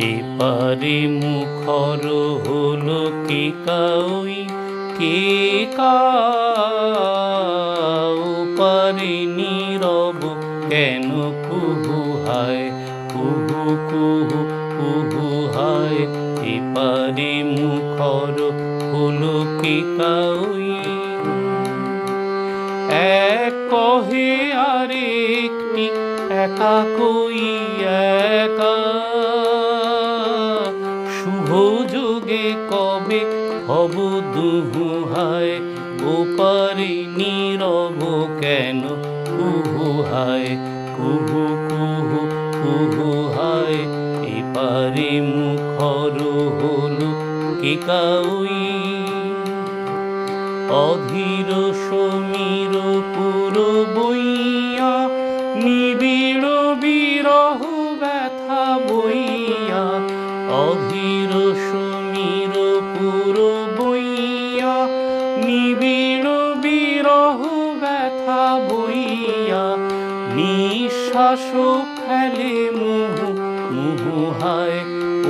এপারে মুখর হলো কে কাউই কে কা, ওপারে নীরব কেন কুহু হায় কুহু কুহু কুহু হায়। এপারে মুখর হলো কে কাউই, এক কহে আরেকটি একা কই একা, শুভ যোগে কবে হব দুহু হায়। ওপারে নীরব কেন কুহু হায় কুহু কুহু কুহু হায়। এপারে মুখর হলো কে কাউই, অধীর সমীর পুর বইয়া নিবিড় বিরহ ব্যথা বইয়া, অধীর সমীর পুর বইয়া নিবিড় বিরহ ব্যথা বইয়া, নিঃশ্বাস ফেলে মুহু মুহু হায়।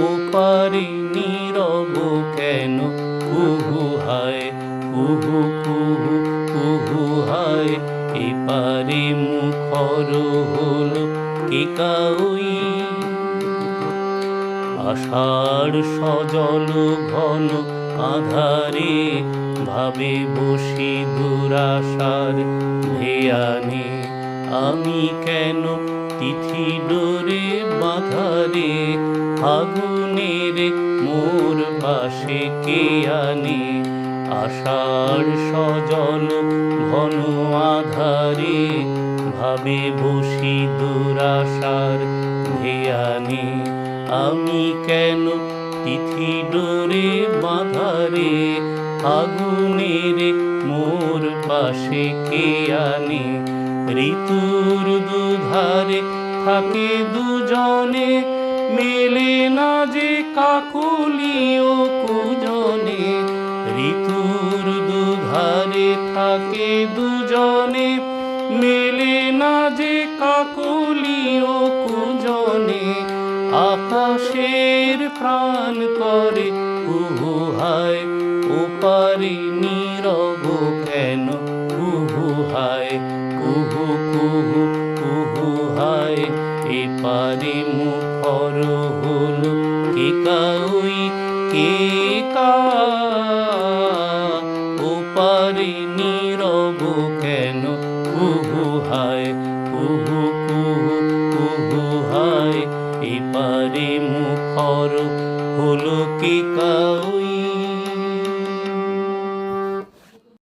ওপারে নীরব কেন কুহু হায় কুহু কুহু কুহু হায়। এপারে মুখর হলো কে কাউই, আষাঢ় সজল ঘন আধারে ভাবে বসি দুরাশার ভেয়ানে, আমি কেন তিথি ডোরে বাঁধারে, ফাগুনের মোর পাশে কে আনে। আষাঢ় সজল ঘন আধারে ভাবে বসি দুরাশার ভেয়ানে, আমি কেন তিথি ডোরে বাঁধারে, ফাগুনের মোর পাশে কে আনে। ঋতুর দুধারে থাকে দুজনে, মেলে না যে কাকলি ও কুজনে। ঋতুর দুধারে থাকে দুজনে, মেলে না যে কাকলি ও কুজনে। আকাশের প্রাণ করে কুহু হায়, ওপারে নীরব কেন কুহু হায় কুহু কুহু কুহু হায়। এপারে মুখর হলো কে কাউই কে কা, ওপারে নীরব কেন কুহু হায় কুহু কুহু কুহু হায়। এপারে মুখর হলো কে কাউই।